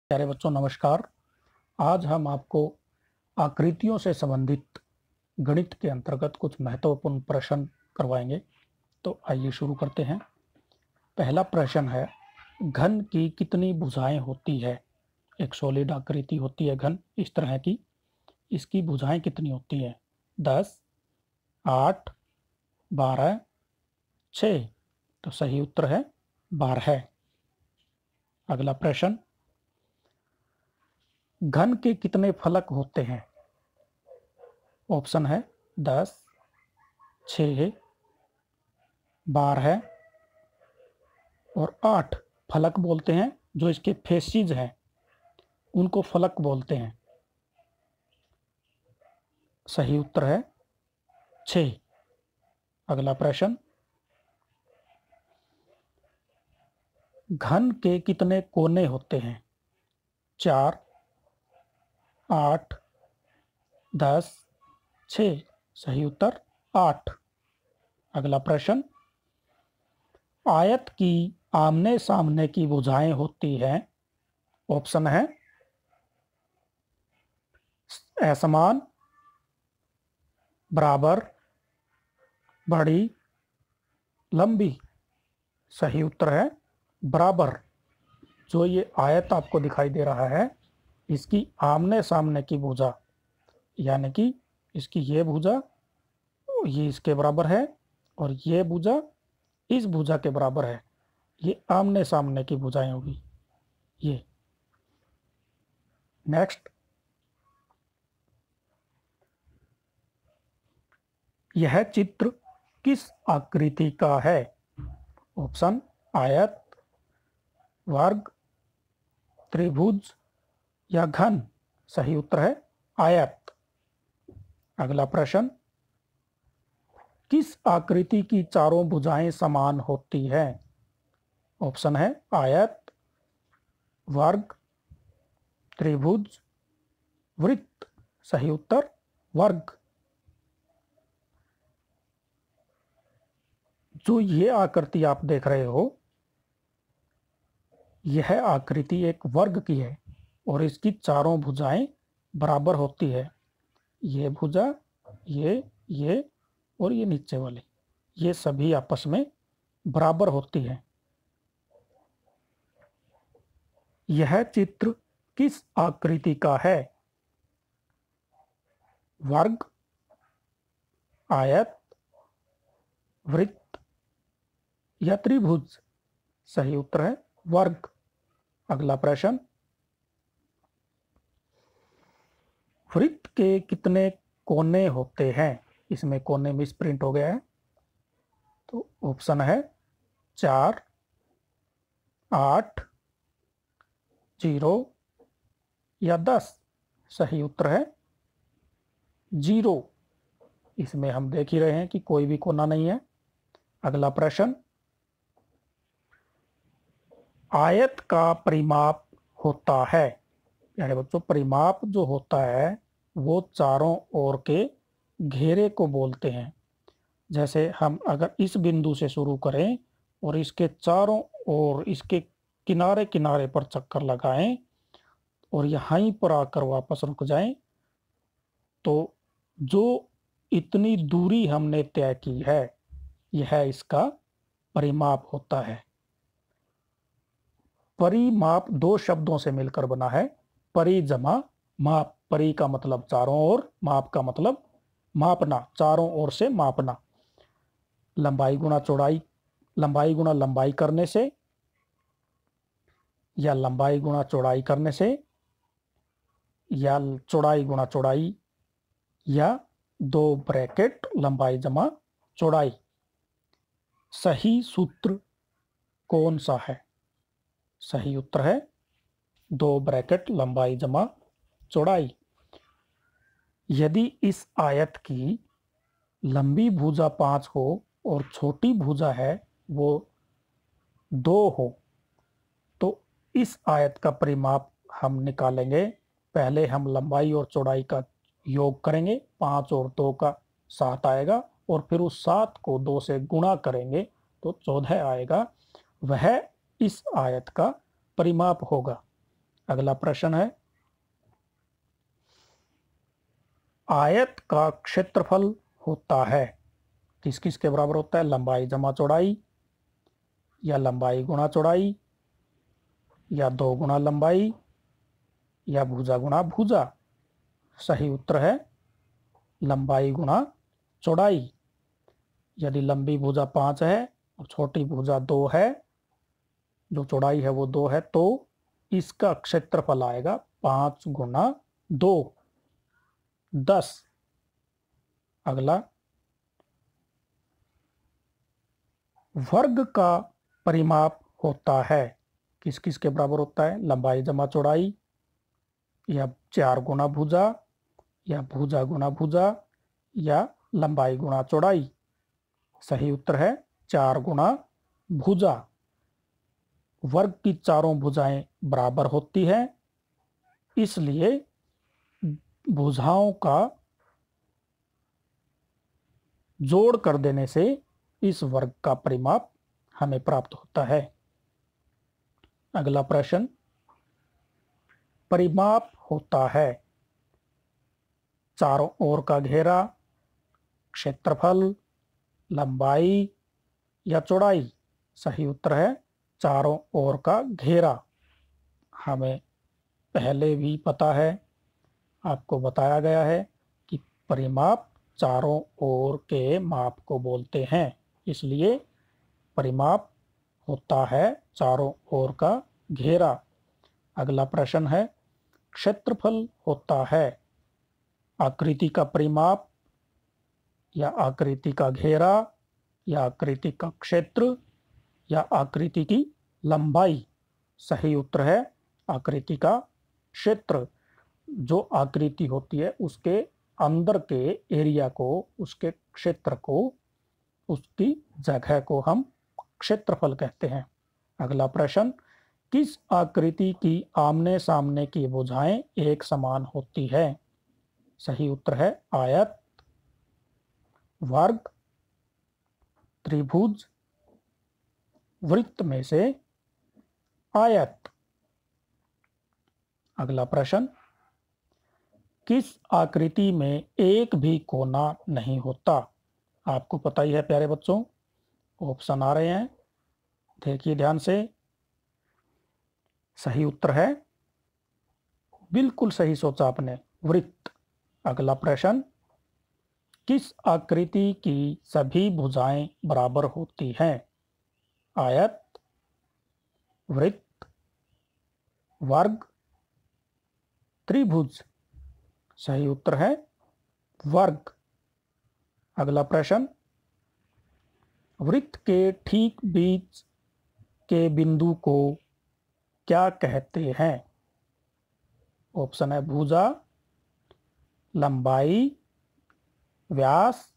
प्यारे बच्चों नमस्कार। आज हम आपको आकृतियों से संबंधित गणित के अंतर्गत कुछ महत्वपूर्ण प्रश्न करवाएंगे। तो आइए शुरू करते हैं। पहला प्रश्न है, घन की कितनी भुजाएं होती है। एक सॉलिड आकृति होती है घन इस तरह की, इसकी भुजाएं कितनी होती है? 10, 8, 12, 6। तो सही उत्तर है 12। अगला प्रश्न, घन के कितने फलक होते हैं? ऑप्शन है 10, 6, 12 और 8। फलक बोलते हैं जो इसके फेसिस हैं उनको फलक बोलते हैं। सही उत्तर है 6। अगला प्रश्न, घन के कितने कोने होते हैं? 4, 8, 10, 6। सही उत्तर 8। अगला प्रश्न, आयत की आमने सामने की भुजाएं होती हैं। ऑप्शन है असमान, बराबर, बड़ी, लंबी। सही उत्तर है बराबर। जो ये आयत आपको दिखाई दे रहा है इसकी आमने सामने की भुजा, यानी कि इसकी ये भुजा ये इसके बराबर है और ये भुजा इस भुजा के बराबर है। ये आमने सामने की भुजाएं होगी ये। नेक्स्ट, यह चित्र किस आकृति का है? ऑप्शन आयत, वर्ग, त्रिभुज या घन। सही उत्तर है आयत। अगला प्रश्न, किस आकृति की चारों भुजाएं समान होती हैं? ऑप्शन है आयत, वर्ग, त्रिभुज, वृत्त। सही उत्तर वर्ग। जो ये आकृति आप देख रहे हो यह आकृति एक वर्ग की है और इसकी चारों भुजाएं बराबर होती है। ये भुजा, ये और ये नीचे वाली, ये सभी आपस में बराबर होती है। यह चित्र किस आकृति का है? वर्ग, आयत, वृत्त या त्रिभुज। सही उत्तर है वर्ग। अगला प्रश्न, वृत्त के कितने कोने होते हैं? इसमें कोने मिस प्रिंट हो गया है। तो ऑप्शन है 4, 8, 0 या 10। सही उत्तर है 0। इसमें हम देख ही रहे हैं कि कोई भी कोना नहीं है। अगला प्रश्न, आयत का परिमाप होता है, यानी बच्चों परिमाप जो होता है वो चारों ओर के घेरे को बोलते हैं। जैसे हम अगर इस बिंदु से शुरू करें और इसके चारों ओर इसके किनारे किनारे पर चक्कर लगाएं और यहीं पर आकर वापस रुक जाएं, तो जो इतनी दूरी हमने तय की है यह इसका परिमाप होता है। परिमाप दो शब्दों से मिलकर बना है, परि जमा माप। परि का मतलब चारों ओर, माप का मतलब मापना, चारों ओर से मापना। लंबाई गुणा चौड़ाई, लंबाई गुणा लंबाई करने से या लंबाई गुणा चौड़ाई करने से या चौड़ाई गुणा चौड़ाई या 2 ब्रैकेट लंबाई जमा चौड़ाई। सही सूत्र कौन सा है? सही उत्तर है 2 ब्रैकेट लंबाई जमा चौड़ाई। यदि इस आयत की लंबी भुजा 5 हो और छोटी भुजा है वो 2 हो तो इस आयत का परिमाप हम निकालेंगे। पहले हम लंबाई और चौड़ाई का योग करेंगे, 5 और 2 का 7 आएगा और फिर उस 7 को 2 से गुणा करेंगे तो 14 आएगा। वह इस आयत का परिमाप होगा। अगला प्रश्न है, आयत का क्षेत्रफल होता है किस किस के बराबर होता है? लंबाई जमा चौड़ाई, या लंबाई गुणा चौड़ाई, या 2 गुणा लंबाई, या भुजा गुणा भुजा। सही उत्तर है लंबाई गुणा चौड़ाई। यदि लंबी भुजा 5 है और छोटी भुजा 2 है, जो चौड़ाई है वो 2 है, तो इसका क्षेत्रफल आएगा 5 गुणा 2, 10। अगला, वर्ग का परिमाप होता है किस किस के बराबर होता है? लंबाई जमा चौड़ाई, या 4 गुणा भुजा, या भुजा गुणा भुजा, या लंबाई गुणा चौड़ाई। सही उत्तर है 4 गुणा भुजा। वर्ग की चारों भुजाएं बराबर होती है, इसलिए भुजाओं का जोड़ कर देने से इस वर्ग का परिमाप हमें प्राप्त होता है। अगला प्रश्न, परिमाप होता है चारों ओर का घेरा, क्षेत्रफल, लंबाई, या चौड़ाई। सही उत्तर है चारों ओर का घेरा। हमें पहले भी पता है, आपको बताया गया है कि परिमाप चारों ओर के माप को बोलते हैं, इसलिए परिमाप होता है चारों ओर का घेरा। अगला प्रश्न है, क्षेत्रफल होता है आकृति का परिमाप, या आकृति का घेरा, या आकृति का क्षेत्र, या आकृति की लंबाई। सही उत्तर है आकृति का क्षेत्र। जो आकृति होती है उसके अंदर के एरिया को, उसके क्षेत्र को, उसकी जगह को हम क्षेत्रफल कहते हैं। अगला प्रश्न, किस आकृति की आमने सामने की भुजाएं एक समान होती है? सही उत्तर है आयत, वर्ग, त्रिभुज, वृत्त में से आयत। अगला प्रश्न, किस आकृति में एक भी कोना नहीं होता? आपको पता ही है प्यारे बच्चों, ऑप्शन आ रहे हैं, देखिए ध्यान से। सही उत्तर है, बिल्कुल सही सोचा आपने, वृत्त। अगला प्रश्न, किस आकृति की सभी भुजाएं बराबर होती हैं? आयत, वृत्त, वर्ग, त्रिभुज। सही उत्तर है वर्ग। अगला प्रश्न, वृत्त के ठीक बीच के बिंदु को क्या कहते हैं? ऑप्शन है भुजा, लंबाई, व्यास,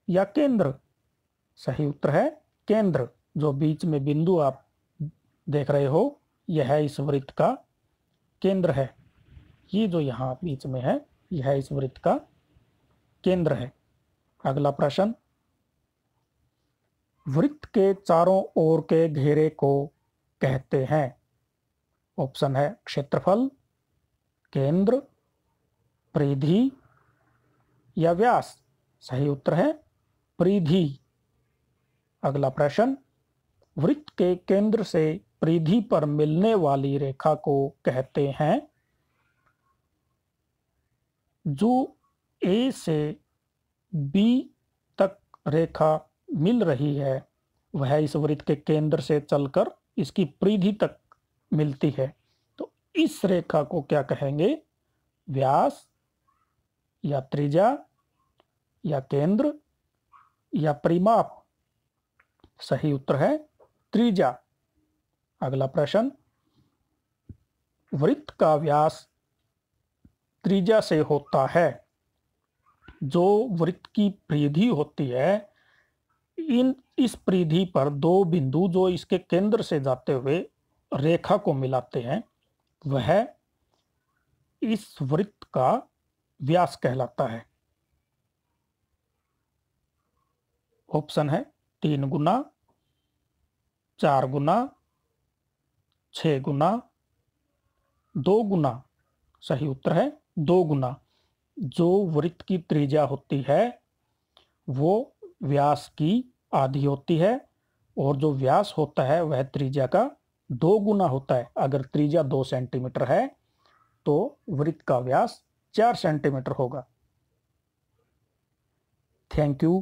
या केंद्र। सही उत्तर है केंद्र। जो बीच में बिंदु आप देख रहे हो, यह इस वृत्त का केंद्र है। ये जो यहाँ बीच में है, यह इस वृत्त का केंद्र है। अगला प्रश्न, वृत्त के चारों ओर के घेरे को कहते हैं? ऑप्शन है क्षेत्रफल, केंद्र, परिधि, या व्यास। सही उत्तर है परिधि। अगला प्रश्न, वृत्त के केंद्र से परिधि पर मिलने वाली रेखा को कहते हैं? जो ए से बी तक रेखा मिल रही है, वह इस वृत्त के केंद्र से चलकर इसकी परिधि तक मिलती है, तो इस रेखा को क्या कहेंगे? व्यास, या त्रिज्या, या केंद्र, या परिमाप। सही उत्तर है त्रिज्या। अगला प्रश्न, वृत्त का व्यास त्रिज्या से होता है। जो वृत्त की परिधि होती है, इस परिधि पर दो बिंदु जो इसके केंद्र से जाते हुए रेखा को मिलाते हैं, वह इस वृत्त का व्यास कहलाता है। ऑप्शन है 3 गुना, 4 गुना, 6 गुना, दो गुना, सही उत्तर है दो गुना। जो वृत्त की त्रिज्या होती है वो व्यास की आधी होती है, और जो व्यास होता है वह त्रिज्या का दो गुना होता है। अगर त्रिज्या 2 सेंटीमीटर है तो वृत्त का व्यास 4 सेंटीमीटर होगा। थैंक यू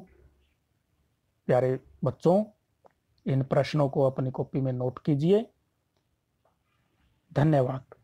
प्यारे बच्चों, इन प्रश्नों को अपनी कॉपी में नोट कीजिए। धन्यवाद।